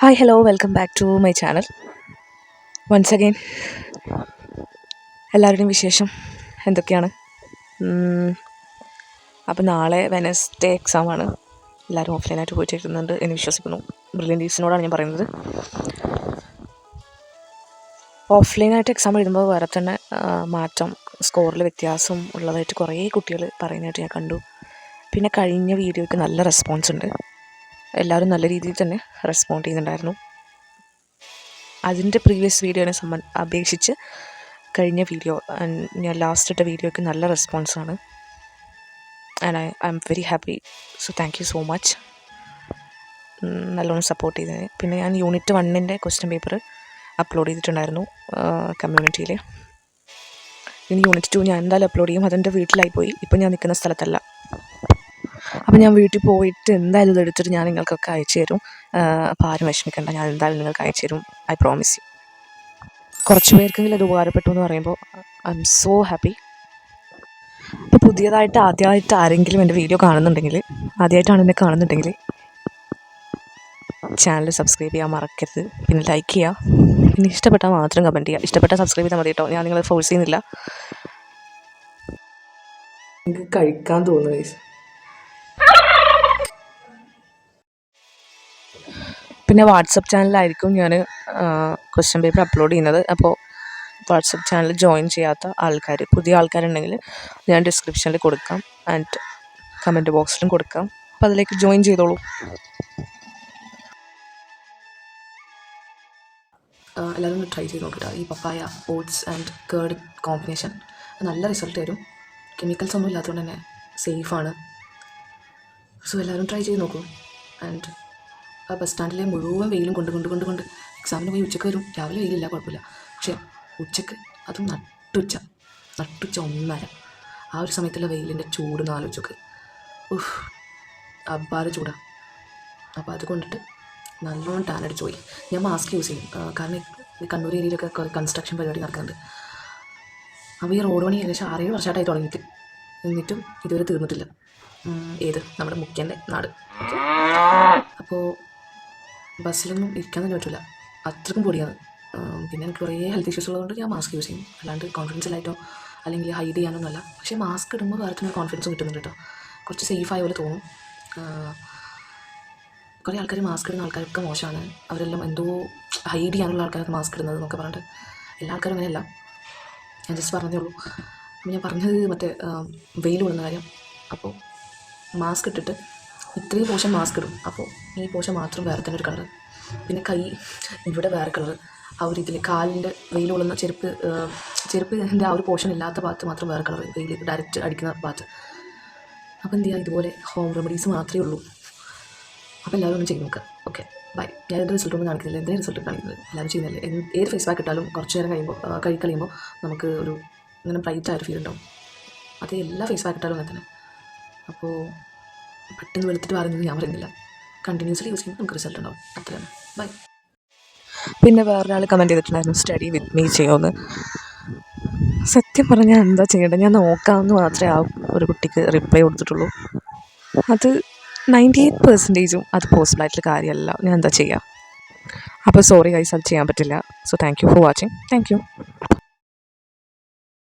Hi hello welcome back to my channel once again. എല്ലാവരുടെയും വിശേഷം എന്തൊക്കെയാണ്? അപ്പോൾ നാളെ വെനസ്ഡേ എക്സാമാണ്. എല്ലാവരും ഓഫ്ലൈനായിട്ട് പോയിട്ട് എഴുതുന്നുണ്ട് എന്ന് വിശ്വസിക്കുന്നു. ബ്രില്യൻ്റ് ലീഡ്സിനോടാണ് ഞാൻ പറയുന്നത്. ഓഫ്ലൈനായിട്ട് എക്സാം എഴുതുമ്പോൾ വേറെ തന്നെ മാറ്റം, സ്കോറിൽ വ്യത്യാസം ഉള്ളതായിട്ട് കുറേ കുട്ടികൾ പറയുന്നതായിട്ട് ഞാൻ കണ്ടു. പിന്നെ കഴിഞ്ഞ വീഡിയോയ്ക്ക് നല്ല റെസ്പോൺസ് ഉണ്ട്. എല്ലാവരും നല്ല രീതിയിൽ തന്നെ റെസ്പോണ്ട് ചെയ്യുന്നുണ്ടായിരുന്നു. അതിൻ്റെ പ്രീവിയസ് വീഡിയോനെ അപേക്ഷിച്ച് കഴിഞ്ഞ വീഡിയോ, ഞാൻ ലാസ്റ്റ് ഇട്ട വീഡിയോയ്ക്ക് നല്ല റെസ്പോൺസാണ്. And I'm very happy. So thank you so much, നല്ലോണം സപ്പോർട്ട് ചെയ്തതിന്. പിന്നെ ഞാൻ യൂണിറ്റ് 1 ക്വസ്റ്റ്യൻ പേപ്പർ അപ്ലോഡ് ചെയ്തിട്ടുണ്ടായിരുന്നു കമ്മ്യൂണിറ്റിയിൽ. ഇനി യൂണിറ്റ് 2 ഞാൻ എന്തായാലും അപ്ലോഡ് ചെയ്യും. അതെൻ്റെ വീട്ടിലായി പോയി, ഇപ്പം ഞാൻ നിൽക്കുന്ന സ്ഥലത്തല്ല. അപ്പം ഞാൻ വീട്ടിൽ പോയിട്ട് എന്തായാലും ഇതെടുത്തിട്ട് ഞാൻ നിങ്ങൾക്കൊക്കെ അയച്ചു തരും. അപ്പോൾ ആരും വിഷമിക്കണ്ട, ഞാൻ എന്തായാലും നിങ്ങൾക്ക് അയച്ചു തരും, ഐ പ്രോമിസ് യു. കുറച്ച് പേർക്കെങ്കിലും അത് ഉപകാരപ്പെട്ടു എന്ന് പറയുമ്പോൾ ഐ എം സോ ഹാപ്പി. ഇപ്പോൾ പുതിയതായിട്ട് ആദ്യമായിട്ട് ആരെങ്കിലും എൻ്റെ വീഡിയോ കാണുന്നുണ്ടെങ്കിൽ, ആദ്യമായിട്ടാണ് എന്നെ കാണുന്നുണ്ടെങ്കിൽ ചാനൽ സബ്സ്ക്രൈബ് ചെയ്യാൻ മറക്കരുത്. പിന്നെ ലൈക്ക് ചെയ്യുക. പിന്നെ ഇഷ്ടപ്പെട്ടാൽ മാത്രം കമൻറ്റ് ചെയ്യുക. ഇഷ്ടപ്പെട്ടാൽ സബ്സ്ക്രൈബ് ചെയ്താൽ മതി കേട്ടോ, ഞാൻ നിങ്ങളെ ഫോഴ്സ് ചെയ്യുന്നില്ല. എനിക്ക് കഴിക്കാൻ തോന്നുന്നു. പിന്നെ വാട്സപ്പ് ചാനലിലായിരിക്കും ഞാൻ ക്വസ്റ്റ്യൻ പേപ്പർ അപ്ലോഡ് ചെയ്യുന്നത്. അപ്പോൾ വാട്സപ്പ് ചാനൽ ജോയിൻ ചെയ്യാത്ത ആൾക്കാർ, പുതിയ ആൾക്കാരുണ്ടെങ്കിൽ ഞാൻ ഡിസ്ക്രിപ്ഷനിൽ കൊടുക്കാം ആൻഡ് കമൻറ്റ് ബോക്സിലും കൊടുക്കാം. അപ്പോൾ അതിലേക്ക് ജോയിൻ ചെയ്തോളൂ. എല്ലാവരും ഒന്ന് ട്രൈ ചെയ്ത് നോക്കിയിട്ട് ഈ പപ്പായ, ഓട്സ് ആൻഡ് കേർഡ് കോമ്പിനേഷൻ നല്ല റിസൾട്ട് തരും. കെമിക്കൽസ് ഒന്നും ഇല്ലാത്തതുകൊണ്ട് തന്നെ സേഫാണ്. സോ എല്ലാവരും ട്രൈ ചെയ്ത് നോക്കൂ. ആൻഡ് ആ ബസ് സ്റ്റാൻഡിലെ മുഴുവൻ വെയിലും കൊണ്ട് എക്സാമിന് പോയി ഉച്ചയ്ക്ക് വരും. രാവിലെ വെയിലില്ല, കുഴപ്പമില്ല. പക്ഷേ ഉച്ചയ്ക്ക്, അതും നട്ടുച്ച 1:30 ആ ഒരു സമയത്തുള്ള വെയിലിൻ്റെ ചൂട് ആലോചിച്ചൊക്കെ അബ്ബാറ് ചൂടാണ്. അപ്പോൾ അത് കൊണ്ടിട്ട് നല്ലോണം ടാൻ അടിച്ച് പോയി. ഞാൻ മാസ്ക് യൂസ് ചെയ്യും, കാരണം ഈ കണ്ണൂർ ഏരിയയിലൊക്കെ കൺസ്ട്രക്ഷൻ പരിപാടി നടക്കുന്നുണ്ട്. അപ്പോൾ ഈ റോഡ് പണി ഏകദേശം 6-7 വർഷമായിട്ടായി തുടങ്ങിയിട്ട്, എന്നിട്ടും ഇതുവരെ തീർന്നിട്ടില്ല. നമ്മുടെ മുഖ്യൻ്റെ നാട്. അപ്പോൾ ബസ്സിലൊന്നും ഇരിക്കാൻ തന്നെ പറ്റില്ല, അത്രക്കും പൊടിയാണ്. പിന്നെ എനിക്ക് കുറേ ഹെൽത്ത് ഇഷ്യൂസ് ഉള്ളതുകൊണ്ട് ഞാൻ മാസ്ക് യൂസ് ചെയ്യും. അല്ലാണ്ട് കോൺഫിഡൻസിലായിട്ടോ അല്ലെങ്കിൽ ഹൈഡ് ചെയ്യാനൊന്നുമല്ല. പക്ഷേ മാസ്ക് ഇടുമ്പോൾ വേറെ തന്നെ കോൺഫിഡൻസ് കിട്ടുന്നുണ്ട് കേട്ടോ. കുറച്ച് സേഫായ പോലെ തോന്നും. കുറേ ആൾക്കാർ മാസ്ക് ഇടുന്ന ആൾക്കാരൊക്കെ മോശമാണ്, അവരെല്ലാം എന്തോ ഹൈഡ് ചെയ്യാനുള്ള ആൾക്കാരൊക്കെ മാസ്ക് ഇടുന്നത് എന്നൊക്കെ പറഞ്ഞിട്ട്. എല്ലാ ആൾക്കാരും അങ്ങനെയല്ല, ഞാൻ ജസ്റ്റ് പറഞ്ഞതേ ഉള്ളൂ. അപ്പോൾ ഞാൻ പറഞ്ഞത് മറ്റേ വെയിൽ കൊള്ളുന്ന കാര്യം. അപ്പോൾ മാസ്ക് ഇട്ടിട്ട് ഇത്രയും പോർഷൻ മാസ്ക് ഇടും, അപ്പോൾ ഈ പോർഷൻ മാത്രം വേറെ തന്നെ ഒരു കളർ. പിന്നെ കൈ ഇവിടെ വേറെ കളർ. ആ ഒരു ഇതിൽ കാലിൻ്റെ വെയിൽ കൊള്ളുന്ന ചെരുപ്പിൻ്റെ ആ ഒരു പോർഷൻ ഇല്ലാത്ത ഭാഗത്ത് മാത്രം വേറെ കളർ, വെയിൽ ഡയറക്റ്റ് അടിക്കുന്ന ഭാഗത്ത്. അപ്പോൾ എന്ത് ചെയ്യുക, ഇതുപോലെ ഹോം റെമഡീസ് മാത്രമേ ഉള്ളൂ. അപ്പോൾ എല്ലാവരും ഒന്ന് ചെയ്ത് നോക്കുക. Okay, bye. ഞാൻ എൻ്റെ റിസൾട്ട് ഒന്നും കാണിക്കുന്നില്ല, എന്തിനാണ് റിസൾട്ട് കാണിക്കുന്നത്? എല്ലാവരും ചെയ്യുന്നില്ലേ? ഏത് ഫേസ് പാക്ക് ഇട്ടാലും കുറച്ച് നേരം കഴിയുമ്പോൾ നമുക്ക് ഒരു ഇങ്ങനെ ബ്രൈറ്റ് ആയൊരു ഫീൽ ഉണ്ടാവും. അത് എല്ലാ ഫേസ് പാക്ക് ഇട്ടാലും അങ്ങനെ തന്നെ. അപ്പോൾ പെട്ടെന്ന് വെളുത്തിട്ട് പറയുന്നത് ഞാൻ പറയുന്നില്ല, കണ്ടിന്യൂസ്ലി യൂസ് ചെയ്യുമ്പോൾ നമുക്ക് റിസൾട്ട് ഉണ്ടാവും. അത്രയാണ്. ബൈ. പിന്നെ വേറൊരാൾ കമൻറ്റ് ചെയ്തിട്ടുണ്ടായിരുന്നു, സ്റ്റഡി വിത്ത് മീ ചെയ്യുമെന്ന്. സത്യം പറഞ്ഞാൽ എന്താ ചെയ്യേണ്ടത്, ഞാൻ നോക്കാമെന്ന് മാത്രമേ ആ ഒരു കുട്ടിക്ക് റിപ്ലൈ കൊടുത്തിട്ടുള്ളൂ. അത് 98% അത് പോസിബിളായിട്ടുള്ള കാര്യമല്ല. ഞാൻ എന്താ ചെയ്യുക? അപ്പോൾ സോറി ഗൈസ്, അത് ചെയ്യാൻ പറ്റില്ല. So thank you for watching. Thank you.